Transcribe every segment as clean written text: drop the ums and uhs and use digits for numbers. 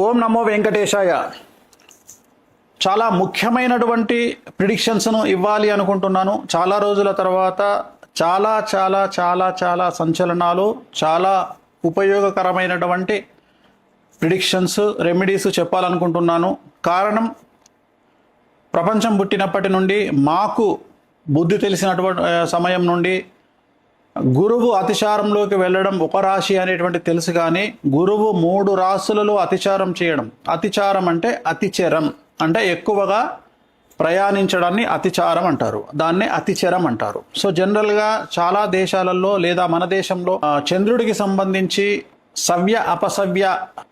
ఓం నమో వెంకటేశాయ. చాలా ముఖ్యమైనటువంటి ప్రిడిక్షన్స్ను ఇవ్వాలి అనుకుంటున్నాను. చాలా రోజుల తర్వాత చాలా చాలా చాలా చాలా సంచలనాలు, చాలా ఉపయోగకరమైనటువంటి ప్రిడిక్షన్స్, రెమెడీస్ చెప్పాలనుకుంటున్నాను. కారణం, ప్రపంచం పుట్టినప్పటి నుండి మాకు బుద్ధి తెలిసినటువంటి సమయం నుండి గురువు అతిచారంలోకి వెళ్ళడం ఒక రాశి అనేటువంటి తెలుసు, కానీ గురువు 3 రాశులలో అతిచారం చేయడం, అతిచారం అంటే అతిచరం అంటే ఎక్కువగా ప్రయాణించడాన్ని అతిచారం అంటారు, దాన్నే అతిచరం అంటారు. సో జనరల్గా చాలా దేశాలలో లేదా మన దేశంలో చంద్రుడికి సంబంధించి సవ్య అపసవ్య,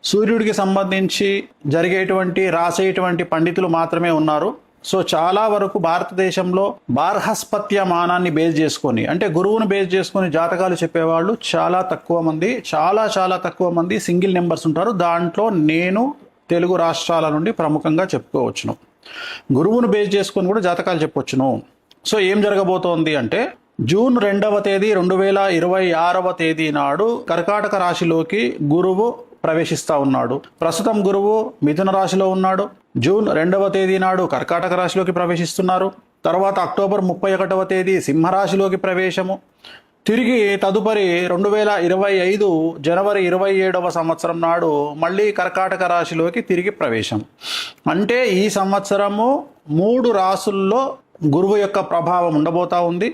సూర్యుడికి సంబంధించి జరిగేటువంటి రాసేటువంటి పండితులు మాత్రమే ఉన్నారు. సో చాలా వరకు భారతదేశంలో బార్హస్పత్యమానాన్ని బేస్ చేసుకొని, అంటే గురువును బేస్ చేసుకొని జాతకాలు చెప్పేవాళ్ళు చాలా తక్కువ మంది, చాలా తక్కువ మంది, సింగిల్ నెంబర్స్ ఉంటారు. దాంట్లో నేను తెలుగు రాష్ట్రాల నుండి ప్రముఖంగా చెప్పుకోవచ్చును. గురువును బేస్ చేసుకొని కూడా జాతకాలు చెప్పవచ్చును. సో ఏం జరగబోతోంది అంటే, జూన్ 2వ తేదీ 2026వ తేదీ నాడు కర్కాటక రాశిలోకి గురువు ప్రవేశిస్తూ ఉన్నాడు. ప్రస్తుతం గురువు మిథున రాశిలో ఉన్నాడు. జూన్ 2వ తేదీ నాడు కర్కాటక రాశిలోకి ప్రవేశిస్తున్నారు. తర్వాత అక్టోబర్ 31వ తేదీ సింహరాశిలోకి ప్రవేశము. తిరిగి తదుపరి 2025 జనవరి 27వ సంవత్సరం నాడు మళ్ళీ కర్కాటక రాశిలోకి తిరిగి ప్రవేశం. అంటే ఈ సంవత్సరము 3 రాశుల్లో గురువు యొక్క ప్రభావం ఉండబోతా ఉంది.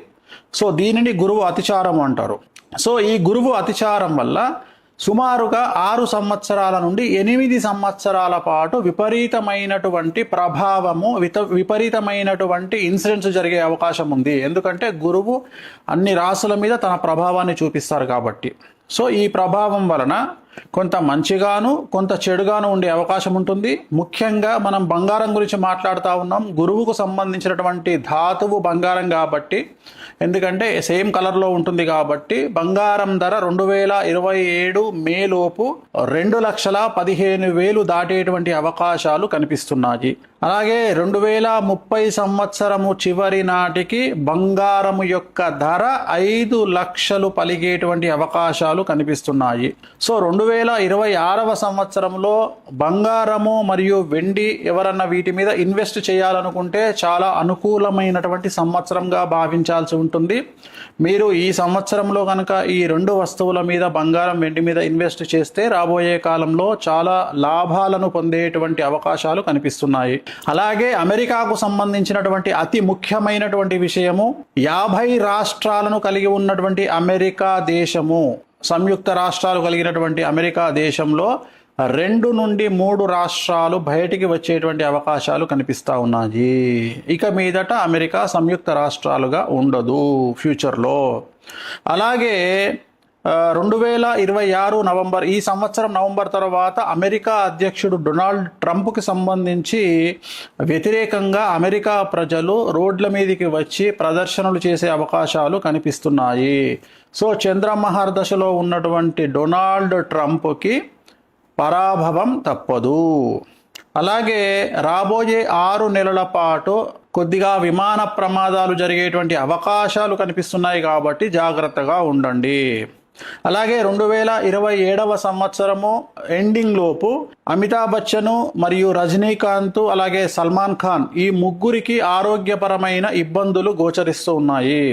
సో దీనిని గురువు అతిచారం అంటారు. సో ఈ గురువు అతిచారం వల్ల సుమారుగా 6 సంవత్సరాల నుండి 8 సంవత్సరాల పాటు విపరీతమైనటువంటి ప్రభావము, విపరీతమైనటువంటి ఇన్సిడెంట్స్ జరిగే అవకాశం ఉంది. ఎందుకంటే గురువు అన్ని రాశుల మీద తన ప్రభావాన్ని చూపిస్తారు కాబట్టి. సో ఈ ప్రభావం వలన కొంత మంచిగాను కొంత చెడుగాను ఉండే అవకాశం ఉంటుంది. ముఖ్యంగా మనం బంగారం గురించి మాట్లాడుతూ ఉన్నాం. గురువుకు సంబంధించినటువంటి ధాతువు బంగారం కాబట్టి, ఎందుకంటే సేమ్ కలర్లో ఉంటుంది కాబట్టి బంగారం ధర 2027 మే లోపు 2,15,000 దాటేటువంటి అవకాశాలు కనిపిస్తున్నాయి. అలాగే 2030 సంవత్సరము చివరి నాటికి బంగారము యొక్క ధర 5 లక్షలు పలిగేటువంటి అవకాశాలు కనిపిస్తున్నాయి. సో 2026వ సంవత్సరంలో బంగారము మరియు వెండి ఎవరన్నా వీటి మీద ఇన్వెస్ట్ చేయాలనుకుంటే చాలా అనుకూలమైనటువంటి సంవత్సరంగా భావించాల్సి ఉంటుంది. మీరు ఈ సంవత్సరంలో కనుక ఈ 2 వస్తువుల మీద, బంగారం వెండి మీద ఇన్వెస్ట్ చేస్తే రాబోయే కాలంలో చాలా లాభాలను పొందేటువంటి అవకాశాలు కనిపిస్తున్నాయి. అలాగే అమెరికాకు సంబంధించినటువంటి అతి ముఖ్యమైనటువంటి విషయము, 50 రాష్ట్రాలను కలిగి ఉన్నటువంటి అమెరికా దేశము, సంయుక్త రాష్ట్రాలు కలిగినటువంటి అమెరికా దేశంలో 2 నుండి 3 రాష్ట్రాలు బయటికి వచ్చేటువంటి అవకాశాలు కనిపిస్తూ ఉన్నాయి. ఇక మీదట అమెరికా సంయుక్త రాష్ట్రాలుగా ఉండదు ఫ్యూచర్లో. అలాగే 2026 నవంబర్, ఈ సంవత్సరం నవంబర్ తర్వాత అమెరికా అధ్యక్షుడు డొనాల్డ్ ట్రంప్కి సంబంధించి వ్యతిరేకంగా అమెరికా ప్రజలు రోడ్ల మీదకి వచ్చి ప్రదర్శనలు చేసే అవకాశాలు కనిపిస్తున్నాయి. సో చంద్రమహర్దశలో ఉన్నటువంటి డొనాల్డ్ ట్రంప్కి పరాభవం తప్పదు. అలాగే రాబోయే 6 నెలల పాటు కొద్దిగా విమాన ప్రమాదాలు జరిగేటువంటి అవకాశాలు కనిపిస్తున్నాయి కాబట్టి జాగ్రత్తగా ఉండండి. అలాగే 2027వ సంవత్సరము ఎండింగ్ లోపు అమితాబ్ బచ్చన్ మరియు రజనీకాంత్ అలాగే సల్మాన్ ఖాన్, ఈ ముగ్గురికి ఆరోగ్యపరమైన ఇబ్బందులు గోచరిస్తూ ఉన్నాయి.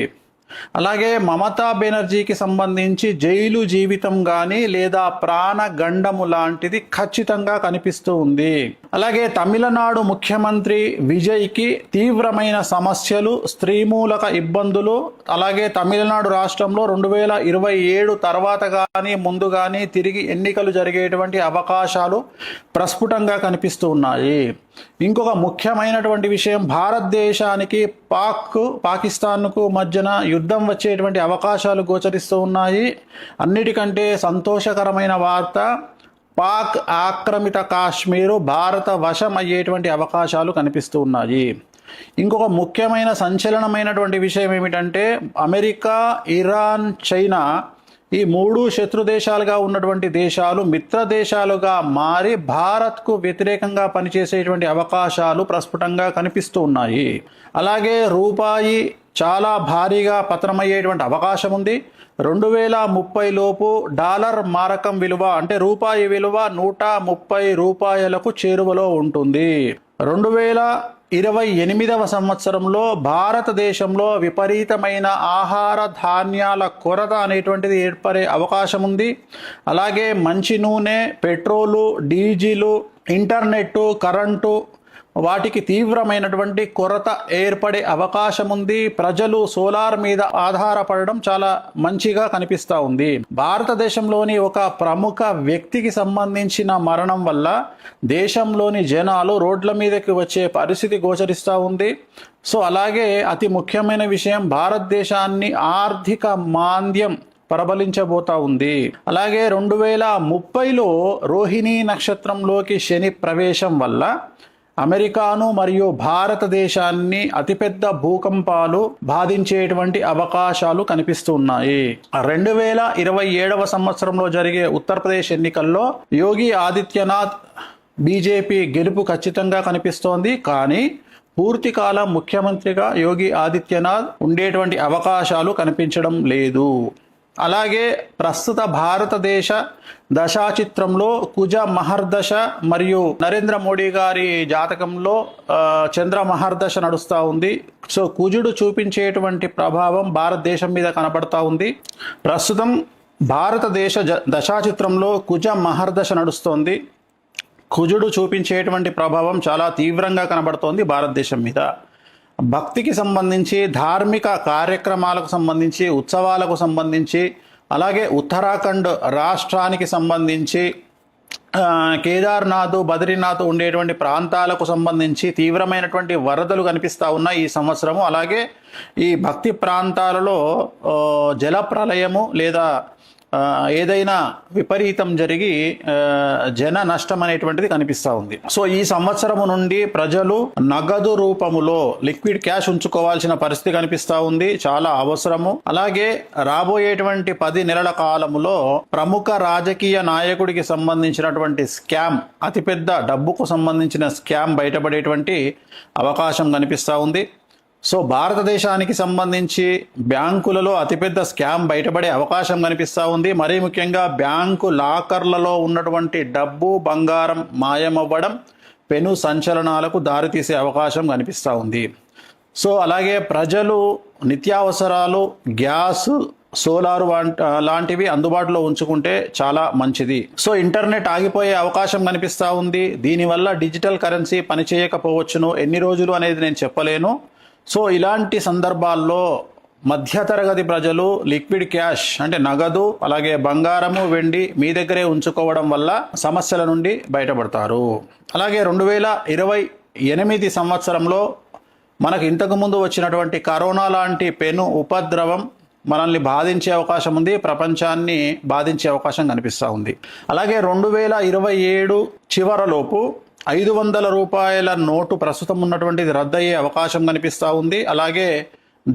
అలాగే మమతా బెనర్జీకి సంబంధించి జైలు జీవితం కానీ లేదా ప్రాణగండము లాంటిది ఖచ్చితంగా కనిపిస్తూ ఉంది. అలాగే తమిళనాడు ముఖ్యమంత్రి విజయ్కి తీవ్రమైన సమస్యలు, స్త్రీమూలక ఇబ్బందులు, అలాగే తమిళనాడు రాష్ట్రంలో 2027 తర్వాత కానీ ముందు కానీ తిరిగి ఎన్నికలు జరిగేటువంటి అవకాశాలు ప్రస్ఫుటంగా కనిపిస్తూ ఉన్నాయి. ఇంకొక ముఖ్యమైనటువంటి విషయం, భారతదేశానికి పాకిస్తాన్కు మధ్యన యుద్ధం వచ్చేటువంటి అవకాశాలు గోచరిస్తూ ఉన్నాయి. అన్నిటికంటే సంతోషకరమైన వార్త, పాక్ ఆక్రమిత కాశ్మీరు భారత వశం అయ్యేటువంటి అవకాశాలు కనిపిస్తూ ఉన్నాయి. ఇంకొక ముఖ్యమైన సంచలనమైనటువంటి విషయం ఏమిటంటే, అమెరికా, ఇరాన్, చైనా ఈ 3 శత్రు దేశాలుగా ఉన్నటువంటి దేశాలు మిత్ర దేశాలుగా మారి భారత్కు వ్యతిరేకంగా పనిచేసేటువంటి అవకాశాలు ప్రస్ఫుటంగా కనిపిస్తూ ఉన్నాయి. అలాగే రూపాయి చాలా భారీగా పతనమయ్యేటువంటి అవకాశం ఉంది. 2030 లోపు డాలర్ మారకం విలువ అంటే రూపాయి విలువ 130 రూపాయలకు చేరువలో ఉంటుంది. 2028వ సంవత్సరంలో భారతదేశంలో విపరీతమైన ఆహార ధాన్యాల కొరత అనేటువంటిది ఏర్పడే అవకాశం ఉంది. అలాగే మంచి నూనె, పెట్రోలు, డీజిలు, ఇంటర్నెట్టు, కరెంటు వాటికి తీవ్రమైనటువంటి కొరత ఏర్పడే అవకాశం ఉంది. ప్రజలు సోలార్ మీద ఆధారపడడం చాలా మంచిగా కనిపిస్తూ ఉంది. భారతదేశంలోని ఒక ప్రముఖ వ్యక్తికి సంబంధించిన మరణం వల్ల దేశంలోని జనాలు రోడ్ల మీదకి వచ్చే పరిస్థితి గోచరిస్తూ ఉంది. సో అలాగే అతి ముఖ్యమైన విషయం, భారతదేశాన్ని ఆర్థిక మాంద్యం ప్రబలించబోతా ఉంది. అలాగే 2030లో రోహిణీ నక్షత్రంలోకి శని ప్రవేశం వల్ల అమెరికాను మరియు భారతదేశాన్ని అతిపెద్ద భూకంపాలు బాధించేటువంటి అవకాశాలు కనిపిస్తున్నాయి. 2027వ సంవత్సరంలో జరిగే ఉత్తరప్రదేశ్ ఎన్నికల్లో యోగి ఆదిత్యనాథ్ బీజేపీ గెలుపు ఖచ్చితంగా కనిపిస్తోంది. కానీ పూర్తికాలం ముఖ్యమంత్రిగా యోగి ఆదిత్యనాథ్ ఉండేటువంటి అవకాశాలు కనిపించడం లేదు. అలాగే ప్రస్తుత భారతదేశ దశాచిత్రంలో కుజ మహర్దశ మరియు నరేంద్ర మోడీ గారి జాతకంలో చంద్ర మహర్దశ నడుస్తూ ఉంది. సో కుజుడు చూపించేటువంటి ప్రభావం భారతదేశం మీద కనబడతా ఉంది. ప్రస్తుతం భారతదేశ దశాచిత్రంలో కుజ మహర్దశ నడుస్తోంది. కుజుడు చూపించేటువంటి ప్రభావం చాలా తీవ్రంగా కనబడుతోంది భారతదేశం మీద. భక్తికి సంబంధించి, ధార్మిక కార్యక్రమాలకు సంబంధించి, ఉత్సవాలకు సంబంధించి, అలాగే ఉత్తరాఖండ్ రాష్ట్రానికి సంబంధించి, కేదార్నాథ్, బద్రీనాథ్ ఉండేటువంటి ప్రాంతాలకు సంబంధించి తీవ్రమైనటువంటి వరదలు కనిపిస్తూ ఉన్నాయి ఈ సంవత్సరము. అలాగే ఈ భక్తి ప్రాంతాలలో జల ప్రళయము లేదా ఏదైనా విపరీతం జరిగి జన నష్టం అనేటువంటిది కనిపిస్తూ ఉంది. సో ఈ సంవత్సరము నుండి ప్రజలు నగదు రూపములో లిక్విడ్ క్యాష్ ఉంచుకోవాల్సిన పరిస్థితి కనిపిస్తూ ఉంది, చాలా అవసరము. అలాగే రాబోయేటువంటి 10 నెలల కాలములో ప్రముఖ రాజకీయ నాయకుడికి సంబంధించినటువంటి స్కామ్, అతిపెద్ద డబ్బుకు సంబంధించిన స్కామ్ బయటపడేటువంటి అవకాశం కనిపిస్తూ ఉంది. సో భారతదేశానికి సంబంధించి బ్యాంకులలో అతిపెద్ద స్కామ్ బయటపడే అవకాశం కనిపిస్తూ ఉంది. మరీ ముఖ్యంగా బ్యాంకు లాకర్లలో ఉన్నటువంటి డబ్బు, బంగారం మాయమవ్వడం పెను సంచలనాలకు దారితీసే అవకాశం కనిపిస్తూ ఉంది. సో అలాగే ప్రజలు నిత్యావసరాలు, గ్యాస్, సోలార్ లాంటివి అందుబాటులో ఉంచుకుంటే చాలా మంచిది. సో ఇంటర్నెట్ ఆగిపోయే అవకాశం కనిపిస్తూ ఉంది. దీనివల్ల డిజిటల్ కరెన్సీ పనిచేయకపోవచ్చును, ఎన్ని రోజులు అనేది నేను చెప్పలేను. సో ఇలాంటి సందర్భాల్లో మధ్యతరగతి ప్రజలు లిక్విడ్ క్యాష్ అంటే నగదు, అలాగే బంగారము, వెండి మీ దగ్గరే ఉంచుకోవడం వల్ల సమస్యల నుండి బయటపడతారు. అలాగే 2028 సంవత్సరంలో మనకు ఇంతకుముందు వచ్చినటువంటి కరోనా లాంటి పెను ఉపద్రవం మనల్ని బాధించే అవకాశం ఉంది, ప్రపంచాన్ని బాధించే అవకాశం కనిపిస్తూ ఉంది. అలాగే 2027 చివరలోపు 500 రూపాయల నోటు ప్రస్తుతం ఉన్నటువంటిది రద్దయ్యే అవకాశం కనిపిస్తూ ఉంది. అలాగే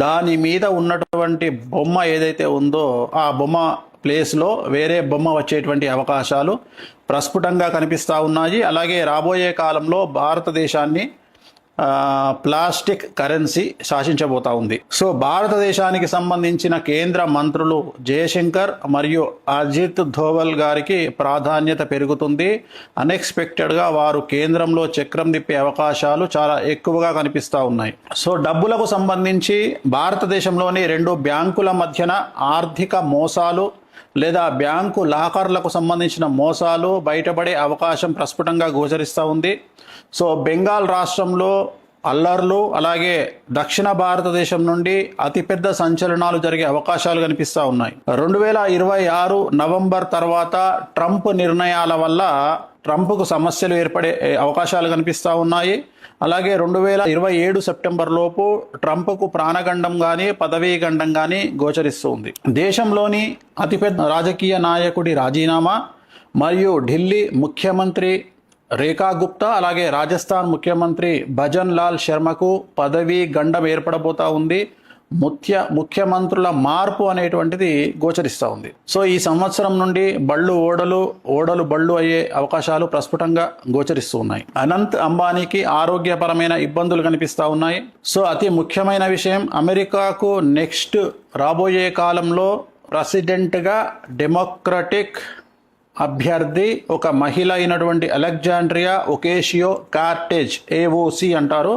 దాని మీద ఉన్నటువంటి బొమ్మ ఏదైతే ఉందో ఆ బొమ్మ ప్లేస్లో వేరే బొమ్మ వచ్చేటువంటి అవకాశాలు ప్రస్ఫుటంగా కనిపిస్తూ ఉన్నాయి. అలాగే రాబోయే కాలంలో భారతదేశాన్ని ప్లాస్టిక్ కరెన్సీ శాసించబోతా ఉంది. సో భారతదేశానికి సంబంధించిన కేంద్ర మంత్రులు జయశంకర్ మరియు అజిత్ ధోవల్ గారికి ప్రాధాన్యత పెరుగుతుంది. అన్ఎక్స్పెక్టెడ్గా వారు కేంద్రంలో చక్రం తిప్పే అవకాశాలు చాలా ఎక్కువగా కనిపిస్తూ ఉన్నాయి. సో డబ్బులకు సంబంధించి భారతదేశంలోని 2 బ్యాంకుల మధ్యన ఆర్థిక మోసాలు లేదా బ్యాంకు లాకర్లకు సంబంధించిన మోసాలు బయటపడే అవకాశం ప్రస్ఫుటంగా గోచరిస్తూ ఉంది. సో బెంగాల్ రాష్ట్రంలో అల్లర్లు, అలాగే దక్షిణ భారతదేశం నుండి అతిపెద్ద సంచలనాలు జరిగే అవకాశాలు కనిపిస్తూ ఉన్నాయి. 2026 నవంబర్ తర్వాత ట్రంప్ నిర్ణయాల వల్ల ట్రంప్కు సమస్యలు ఏర్పడే అవకాశాలు కనిపిస్తూ ఉన్నాయి. అలాగే 2027 సెప్టెంబర్ లోపు ట్రంప్కు ప్రాణగండం కానీ పదవీ గండం కానీ గోచరిస్తూ ఉంది. దేశంలోని అతిపెద్ద రాజకీయ నాయకుడి రాజీనామా మరియు ఢిల్లీ ముఖ్యమంత్రి రేఖా గుప్తా, అలాగే రాజస్థాన్ ముఖ్యమంత్రి భజన్ లాల్ శర్మకు పదవీ గండం ఏర్పడబోతా ఉంది. ముఖ్యమంత్రుల మార్పు అనేటువంటిది గోచరిస్తూ ఉంది. సో ఈ సంవత్సరం నుండి ఓడలు బళ్ళు అయ్యే అవకాశాలు ప్రస్ఫుటంగా గోచరిస్తూ ఉన్నాయి. అనంత్ అంబానీకి ఆరోగ్యపరమైన ఇబ్బందులు కనిపిస్తూ ఉన్నాయి. సో అతి ముఖ్యమైన విషయం, అమెరికాకు నెక్స్ట్ రాబోయే కాలంలో ప్రెసిడెంట్గా డెమోక్రటిక్ అభ్యర్థి ఒక మహిళ అయినటువంటి అలెగ్జాండ్రియా ఒకేషియో కార్టెజ్, ఏఓసి అంటారు.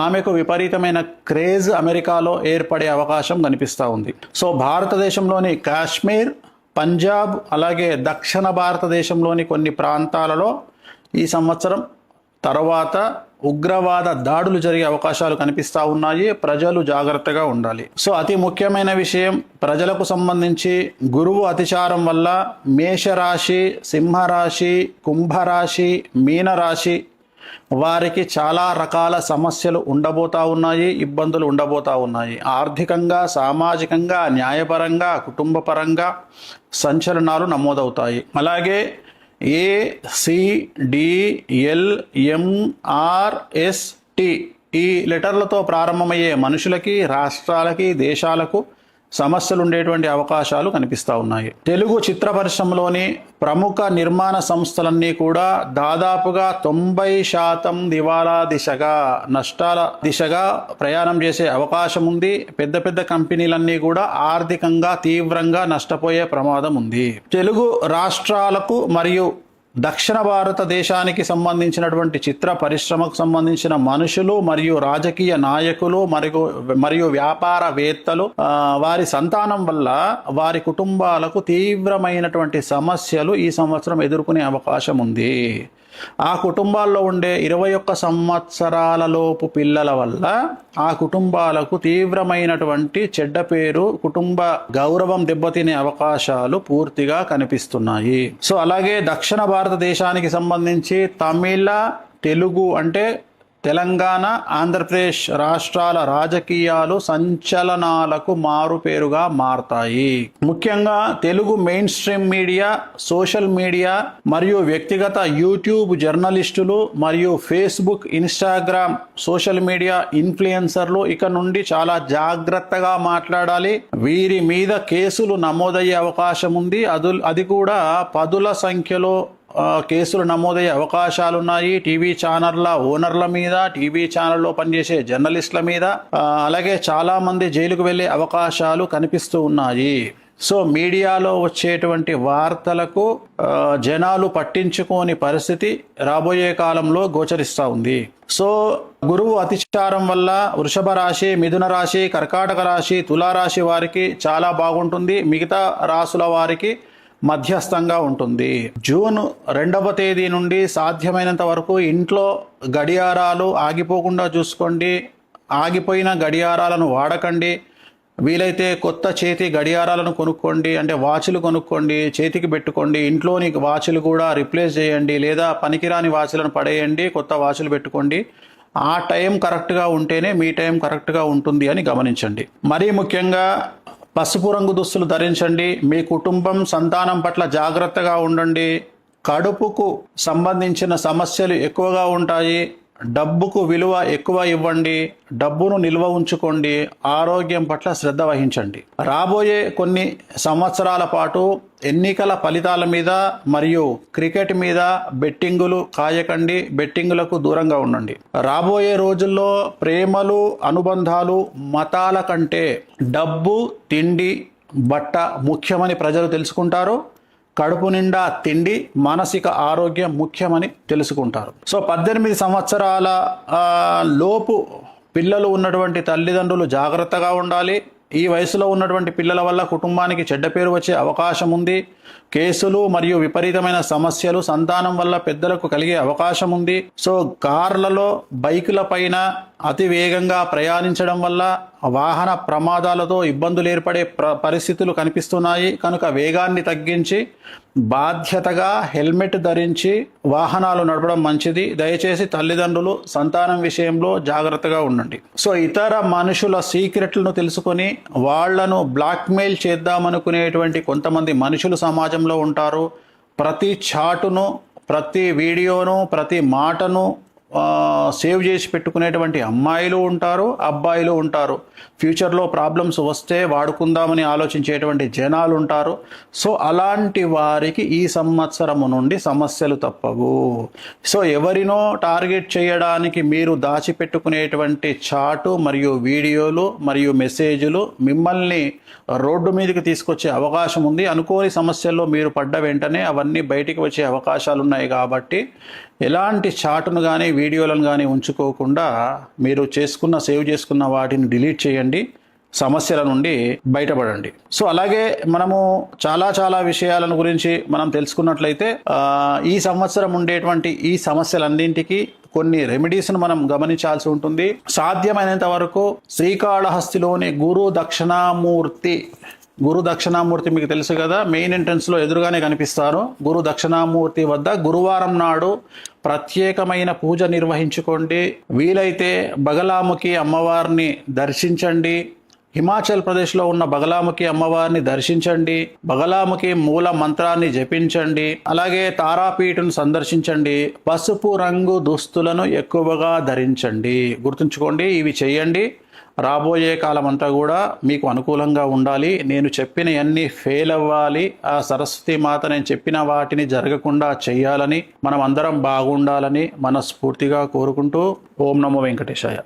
ఆమెకు విపరీతమైన క్రేజ్ అమెరికాలో ఏర్పడే అవకాశం కనిపిస్తూ ఉంది. సో భారతదేశంలోని కాశ్మీర్, పంజాబ్, అలాగే దక్షిణ భారతదేశంలోని కొన్ని ప్రాంతాలలో ఈ సంవత్సరం తర్వాత ఉగ్రవాద దాడులు జరిగే అవకాశాలు కనిపిస్తూ ఉన్నాయి. ప్రజలు జాగ్రత్తగా ఉండాలి. సో అతి ముఖ్యమైన విషయం, ప్రజలకు సంబంధించి గురువు అతిచారం వల్ల మేషరాశి, సింహరాశి, కుంభరాశి, మీనరాశి వారికి చాలా రకాల సమస్యలు ఉండబోతా ఉన్నాయి, ఇబ్బందులు ఉండబోతా ఉన్నాయి. ఆర్థికంగా, సామాజికంగా, న్యాయపరంగా, కుటుంబపరంగా సంచలనాలు నమోదవుతాయి. అలాగే ACDLMRST ఈ లెటర్లతో ప్రారంభమయ్యే మనుషులకి, రాష్ట్రాలకి, దేశాలకు సమస్యలు ఉండేటువంటి అవకాశాలు కనిపిస్తూ ఉన్నాయి. తెలుగు చిత్ర పరిశ్రమలోని ప్రముఖ నిర్మాణ సంస్థలన్నీ కూడా దాదాపుగా 90% దివాలా దిశగా, నష్టాల దిశగా ప్రయాణం చేసే అవకాశం ఉంది. పెద్ద పెద్ద కంపెనీలన్నీ కూడా ఆర్థికంగా తీవ్రంగా నష్టపోయే ప్రమాదం ఉంది. తెలుగు రాష్ట్రాలకు మరియు దక్షిణ భారతదేశానికి సంబంధించినటువంటి చిత్ర పరిశ్రమకు సంబంధించిన మనుషులు మరియు రాజకీయ నాయకులు మరియు వ్యాపారవేత్తలు వారి సంతానం వల్ల వారి కుటుంబాలకు తీవ్రమైనటువంటి సమస్యలు ఈ సంవత్సరం ఎదుర్కొనే అవకాశం ఉంది. ఆ కుటుంబాల్లో ఉండే 21 సంవత్సరాల లోపు పిల్లల వల్ల ఆ కుటుంబాలకు తీవ్రమైనటువంటి చెడ్డ పేరు, కుటుంబ గౌరవం దెబ్బతినే అవకాశాలు పూర్తిగా కనిపిస్తున్నాయి. సో అలాగే దక్షిణ భారతదేశానికి సంబంధించి తమిళ, తెలుగు అంటే తెలంగాణ, ఆంధ్రప్రదేశ్ రాష్ట్రాల రాజకీయాలు సంచలనాలకు మారుపేరుగా మారతాయి. ముఖ్యంగా Telugu main stream media, social media మరియు వ్యక్తిగత యూట్యూబ్ జర్నలిస్టులు మరియు ఫేస్బుక్, ఇన్స్టాగ్రామ్ సోషల్ మీడియా ఇన్ఫ్లుయెన్సర్లు ఇక నుండి చాలా జాగ్రత్తగా మాట్లాడాలి. వీరి మీద కేసులు నమోదయ్యే అవకాశం ఉంది. అది కూడా పదుల సంఖ్యలో కేసులు నమోదయ్యే అవకాశాలున్నాయి. టీవీ ఛానళ్ల ఓనర్ల మీద, టీవీ ఛానల్లో పనిచేసే జర్నలిస్టుల మీద, అలాగే చాలా మంది జైలుకు వెళ్ళే అవకాశాలు కనిపిస్తూ ఉన్నాయి. సో మీడియాలో వచ్చేటువంటి వార్తలకు జనాలు పట్టించుకోని పరిస్థితి రాబోయే కాలంలో గోచరిస్తూ ఉంది. సో గురువు అతిచారం వల్ల వృషభ రాశి, మిథున రాశి, కర్కాటక రాశి, తులారాశి వారికి చాలా బాగుంటుంది. మిగతా రాశుల వారికి మధ్యస్థంగా ఉంటుంది. జూన్ 2వ తేదీ నుండి సాధ్యమైనంత వరకు ఇంట్లో గడియారాలు ఆగిపోకుండా చూసుకోండి. ఆగిపోయిన గడియారాలను వాడకండి. వీలైతే కొత్త చేతి గడియారాలను కొనుక్కోండి, అంటే వాచ్లు కొనుక్కోండి, చేతికి పెట్టుకోండి. ఇంట్లోని వాచ్లు కూడా రిప్లేస్ చేయండి, లేదా పనికిరాని వాచ్లను పడేయండి, కొత్త వాచ్లు పెట్టుకోండి. ఆ టైం కరెక్ట్గా ఉంటేనే మీ టైం కరెక్ట్గా ఉంటుంది అని గమనించండి. మరీ ముఖ్యంగా పసుపు రంగు దుస్తులు ధరించండి. మీ కుటుంబం, సంతానం పట్ల జాగ్రత్తగా ఉండండి. కడుపుకు సంబంధించిన సమస్యలు ఎక్కువగా ఉంటాయి. డబ్బుకు విలువ ఎక్కువ ఇవ్వండి. డబ్బును నిల్వ ఉంచుకోండి. ఆరోగ్యం పట్ల శ్రద్ధ వహించండి. రాబోయే కొన్ని సంవత్సరాల పాటు ఎన్నికల ఫలితాల మీద మరియు క్రికెట్ మీద బెట్టింగులు కాయకండి. బెట్టింగులకు దూరంగా ఉండండి. రాబోయే రోజుల్లో ప్రేమలు, అనుబంధాలు మతాల కంటే డబ్బు, తిండి, బట్ట ముఖ్యమని ప్రజలు తెలుసుకుంటారు. కడుపు నిండా తిండి, మానసిక ఆరోగ్యం ముఖ్యమని తెలుసుకుంటారు. సో 18 సంవత్సరాల లోపు పిల్లలు ఉన్నటువంటి తల్లిదండ్రులు జాగ్రత్తగా ఉండాలి. ఈ వయసులో ఉన్నటువంటి పిల్లల వల్ల కుటుంబానికి చెడ్డ పేరు వచ్చే అవకాశం ఉంది. కేసులు మరియు విపరీతమైన సమస్యలు సంతానం వల్ల పెద్దలకు కలిగే అవకాశం ఉంది. సో కార్లలో, బైకుల పైన అతి వేగంగా ప్రయాణించడం వల్ల వాహన ప్రమాదాలతో ఇబ్బందులు ఏర్పడే పరిస్థితులు కనిపిస్తున్నాయి. కనుక వేగాన్ని తగ్గించి బాధ్యతగా హెల్మెట్ ధరించి వాహనాలు నడపడం మంచిది. దయచేసి తల్లిదండ్రులు సంతానం విషయంలో జాగ్రత్తగా ఉండండి. సో ఇతర మనుషుల సీక్రెట్లను తెలుసుకొని వాళ్లను బ్లాక్మెయిల్ చేద్దామనుకునేటువంటి కొంతమంది మనుషులు సమాజంలో ఉంటారు. ప్రతి చాటును, ప్రతి వీడియోను, ప్రతి మాటను సేవ్ చేసి పెట్టుకునేటువంటి అమ్మాయిలు ఉంటారు, అబ్బాయిలు ఉంటారు. ఫ్యూచర్లో ప్రాబ్లమ్స్ వస్తే వాడుకుందామని ఆలోచించేటువంటి జనాలు ఉంటారు. సో అలాంటి వారికి ఈ సంవత్సరము నుండి సమస్యలు తప్పవు. సో ఎవరినో టార్గెట్ చేయడానికి మీరు దాచిపెట్టుకునేటువంటి చాటు మరియు వీడియోలు మరియు మెసేజ్లు మిమ్మల్ని రోడ్డు మీదకి తీసుకొచ్చే అవకాశం ఉంది. అనుకోని సమస్యల్లో మీరు పడ్డ వెంటనే అవన్నీ బయటికి వచ్చే అవకాశాలు ఉన్నాయి. కాబట్టి ఎలాంటి చాటును కానీ వీడియోలను కానీ ఉంచుకోకుండా మీరు సేవ్ చేసుకున్న వాటిని డిలీట్ చేయండి, సమస్యల నుండి బయటపడండి. సో అలాగే మనము చాలా విషయాలను గురించి మనం తెలుసుకున్నట్లయితే ఈ సంవత్సరం ఉండేటువంటి ఈ సమస్యలన్నింటికి కొన్ని రెమెడీస్ను మనం గమనించాల్సి ఉంటుంది. సాధ్యమైనంత వరకు శ్రీకాళహస్తిలోని గురు దక్షిణామూర్తి మీకు తెలుసు కదా, మెయిన్ ఎంట్రన్స్లో ఎదురుగానే కనిపిస్తారు. గురు దక్షిణామూర్తి వద్ద గురువారం నాడు ప్రత్యేకమైన పూజ నిర్వహించుకోండి. వీలైతే బగలాముఖి అమ్మవారిని దర్శించండి. హిమాచల్ ప్రదేశ్లో ఉన్న బగలాముఖి అమ్మవారిని దర్శించండి. బగలాముఖి మూల మంత్రాన్ని జపించండి. అలాగే తారాపీఠను సందర్శించండి. పసుపు రంగు దుస్తులను ఎక్కువగా ధరించండి. గుర్తుంచుకోండి, ఇవి చేయండి. రాబోయే కాలం అంతా కూడా మీకు అనుకూలంగా ఉండాలి. నేను చెప్పిన అన్ని ఫెయిల్ అవ్వాలి. ఆ సరస్వతి మాత నేను చెప్పిన వాటిని జరగకుండా చేయాలని, మనం అందరం బాగుండాలని మనస్ఫూర్తిగా కోరుకుంటూ ఓం నమో వెంకటేశాయ.